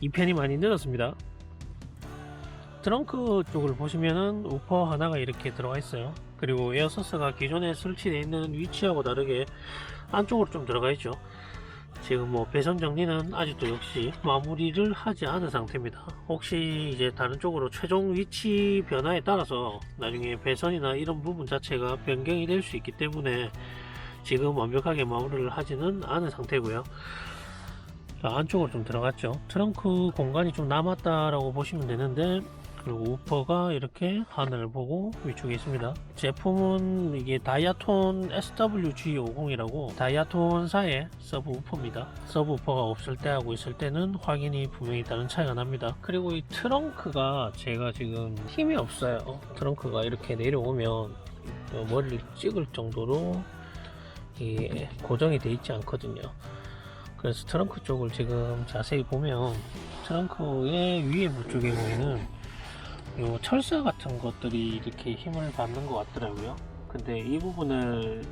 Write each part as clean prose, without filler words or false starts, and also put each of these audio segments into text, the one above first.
2편이 많이 늘었습니다. 트렁크 쪽을 보시면은 우퍼 하나가 이렇게 들어가 있어요. 그리고 에어서스가 기존에 설치되어 있는 위치하고 다르게 안쪽으로 좀 들어가 있죠. 지금 뭐 배선 정리는 아직도 역시 마무리를 하지 않은 상태입니다. 혹시 이제 다른 쪽으로 최종 위치 변화에 따라서 나중에 배선이나 이런 부분 자체가 변경이 될 수 있기 때문에 지금 완벽하게 마무리를 하지는 않은 상태고요. 자, 안쪽으로 좀 들어갔죠. 트렁크 공간이 좀 남았다라고 보시면 되는데, 그리고 우퍼가 이렇게 하늘을 보고 위쪽에 있습니다. 제품은 이게 다이아톤 SWG50이라고 다이아톤사의 서브 우퍼입니다. 서브 우퍼가 없을 때하고 있을 때는 확인이 분명히 다른 차이가 납니다. 그리고 이 트렁크가 제가 지금 힘이 없어요. 트렁크가 이렇게 내려오면 머리를 찍을 정도로 이게 고정이 되어 있지 않거든요. 그래서 트렁크 쪽을 지금 자세히 보면 트렁크의 위에 부쪽에 보이는 요 철사 같은 것들이 이렇게 힘을 받는 것 같더라고요. 근데 이 부분을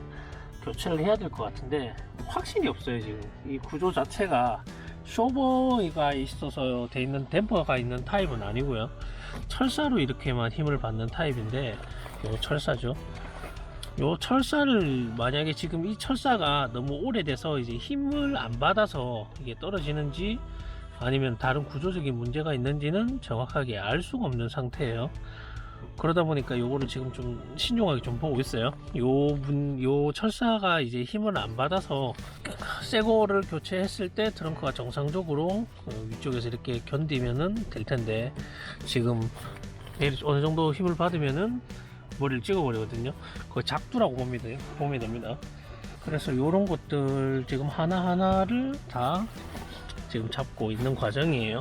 교체를 해야 될 것 같은데 확신이 없어요. 지금 이 구조 자체가 쇼버가 있어서 돼 있는 댐퍼가 있는 타입은 아니고요. 철사로 이렇게만 힘을 받는 타입인데 요 철사죠. 요 철사를 만약에 지금 이 철사가 너무 오래돼서 이제 힘을 안 받아서 이게 떨어지는지 아니면 다른 구조적인 문제가 있는지는 정확하게 알 수가 없는 상태예요. 그러다 보니까 요거를 지금 좀 신중하게 좀 보고 있어요. 요 철사가 이제 힘을 안 받아서 새 거를 교체했을 때 트렁크가 정상적으로 위쪽에서 이렇게 견디면은 될 텐데 지금 어느 정도 힘을 받으면은 머리를 찍어버리거든요. 그거 작두라고 보면 됩니다. 그래서 요런 것들 지금 하나하나를 다 지금 잡고 있는 과정이에요.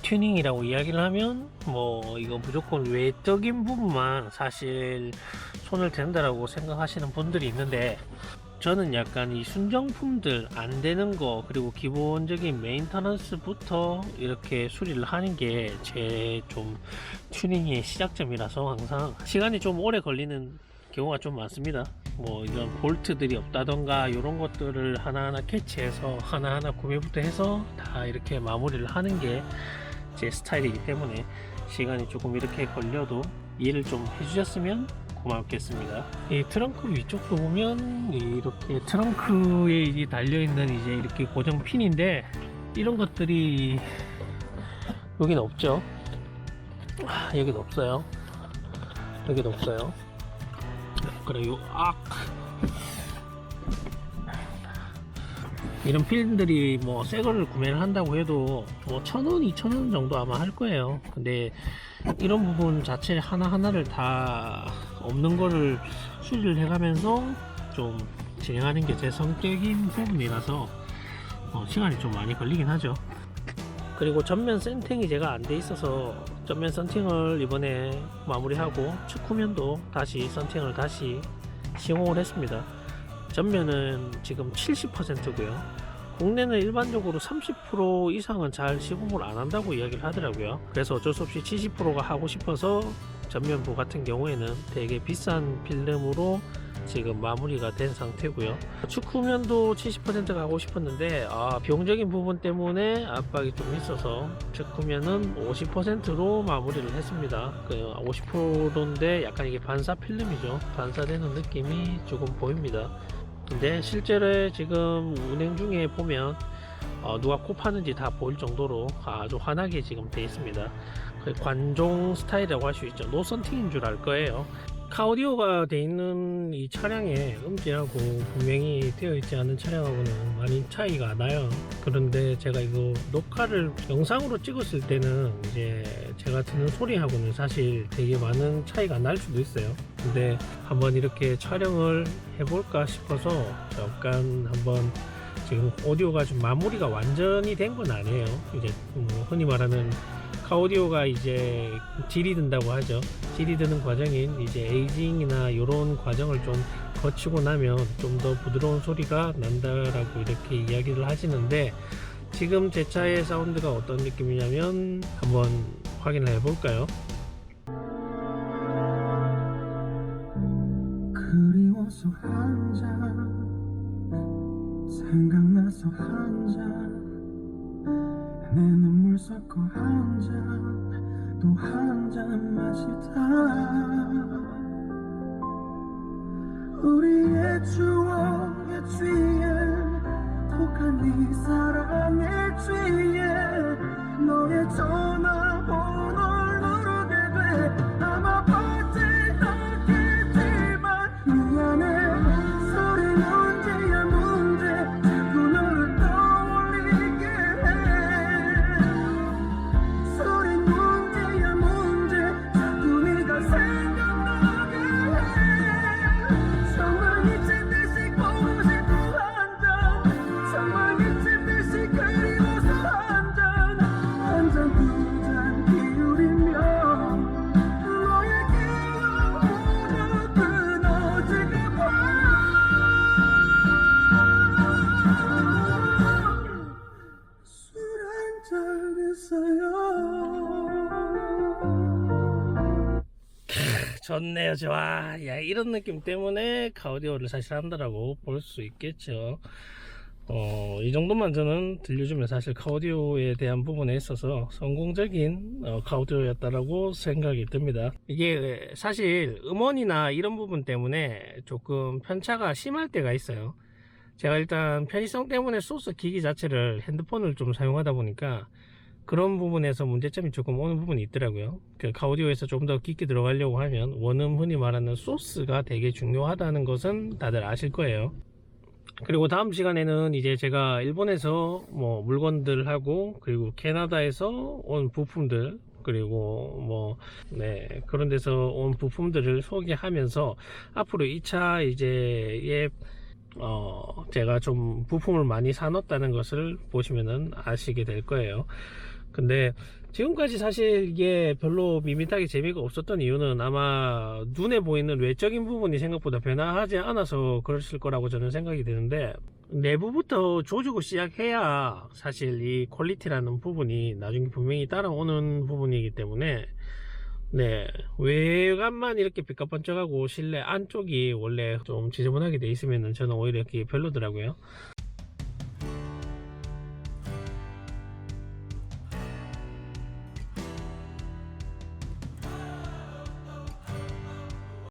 튜닝이라고 이야기를 하면 뭐 이거 무조건 외적인 부분만 사실 손을 댄다라고 생각하시는 분들이 있는데, 저는 약간 이 순정품들 안 되는 거 그리고 기본적인 메인터넌스부터 이렇게 수리를 하는 게 제 좀 튜닝의 시작점이라서 항상 시간이 좀 오래 걸리는 경우가 좀 많습니다. 뭐 이런 볼트들이 없다던가 이런 것들을 하나하나 캐치해서 하나하나 구매부터 해서 다 이렇게 마무리를 하는 게 제 스타일이기 때문에 시간이 조금 이렇게 걸려도 이해를 좀 해주셨으면 고맙겠습니다. 이 트렁크 위쪽도 보면 이렇게 트렁크에 달려있는 이제 이렇게 고정 핀인데 이런 것들이 여기는 없죠. 여기도 없어요. 여기도 없어요. 그래요. 이런 필들이 뭐 새거를 구매를 한다고 해도 뭐 1,000원, 2,000원 정도 아마 할 거예요. 근데 이런 부분 자체 하나하나를 다 없는 거를 수리를 해가면서 좀 진행하는 게 제 성격인 부분이라서 시간이 좀 많이 걸리긴 하죠. 그리고 전면 센팅이 제가 안 돼 있어서 전면 선팅을 이번에 마무리하고 측후면도 다시 선팅을 다시 시공을 했습니다. 전면은 지금 70%고요. 국내는 일반적으로 30% 이상은 잘 시공을 안 한다고 이야기를 하더라고요. 그래서 어쩔 수 없이 70%가 하고 싶어서 전면부 같은 경우에는 되게 비싼 필름으로 지금 마무리가 된 상태고요. 측후면도 70%가 하고 싶었는데 비용적인 부분 때문에 압박이 좀 있어서 측후면은 50%로 마무리를 했습니다. 50%인데 약간 이게 반사 필름이죠. 반사되는 느낌이 조금 보입니다. 근데 실제로 지금 운행 중에 보면 누가 코 파는지 다 보일 정도로 아주 환하게 지금 되어 있습니다. 관종 스타일이라고 할 수 있죠. 노선팅인 줄 알 거예요. 카오디오가 되어 있는 이 차량에 음질하고 분명히 되어 있지 않은 차량하고는 많이 차이가 나요. 그런데 제가 이거 녹화를 영상으로 찍었을 때는 이제 제가 듣는 소리하고는 사실 되게 많은 차이가 날 수도 있어요. 근데 한번 이렇게 촬영을 해볼까 싶어서 잠깐 한번, 지금 오디오가 좀 마무리가 완전히 된 건 아니에요. 이제 흔히 말하는 카오디오가 이제 질이 든다고 하죠. 질이 드는 과정인 이제 에이징이나 이런 과정을 좀 거치고 나면 좀 더 부드러운 소리가 난다라고 이렇게 이야기를 하시는데, 지금 제 차의 사운드가 어떤 느낌이냐면 한번 확인을 해볼까요? 그리워서 한잔 생각나서 한잔 내 눈물 섞어 한 잔 또 한 잔 마시다 우리의 추억에 취해 독한 네 사랑에 취해 너의 전화번호를 누르게 돼 아마 받지 않겠지만 미안해 소리 문제야 문제 자꾸 너를 떠올리게 해 소리 문제야 문제 자꾸 네가 생각나게 해 정말 미친 듯이 보고 싶어 한잔 정말 미친 듯이 그리워서 한 잔 두 잔 기울이면 너의 기억 모두 끊어질까 봐 술 한잔 했어요 좋네요. 좋아. 야, 이런 느낌 때문에 카오디오를 사실 한다라고 볼 수 있겠죠. 이 정도만 저는 들려주면 사실 카오디오에 대한 부분에 있어서 성공적인 카오디오였다라고 생각이 듭니다. 이게 사실 음원이나 이런 부분 때문에 조금 편차가 심할 때가 있어요. 제가 일단 편의성 때문에 소스 기기 자체를 핸드폰을 좀 사용하다 보니까 그런 부분에서 문제점이 조금 오는 부분이 있더라고요. 그 카오디오에서 좀 더 깊게 들어가려고 하면 원음 흔히 말하는 소스가 되게 중요하다는 것은 다들 아실 거예요. 그리고 다음 시간에는 이제 제가 일본에서 뭐 물건들하고 그리고 캐나다에서 온 부품들 그리고 뭐 네 그런 데서 온 부품들을 소개하면서 앞으로 2차 이제 제가 좀 부품을 많이 사놓았다는 것을 보시면은 아시게 될 거예요. 근데 지금까지 사실 이게 별로 밋밋하게 재미가 없었던 이유는 아마 눈에 보이는 외적인 부분이 생각보다 변화하지 않아서 그랬을 거라고 저는 생각이 드는데 내부부터 조지고 시작해야 사실 이 퀄리티라는 부분이 나중에 분명히 따라오는 부분이기 때문에 네 외관만 이렇게 삐까번쩍하고 실내 안쪽이 원래 좀 지저분하게 돼 있으면 저는 오히려 이렇게 별로더라고요.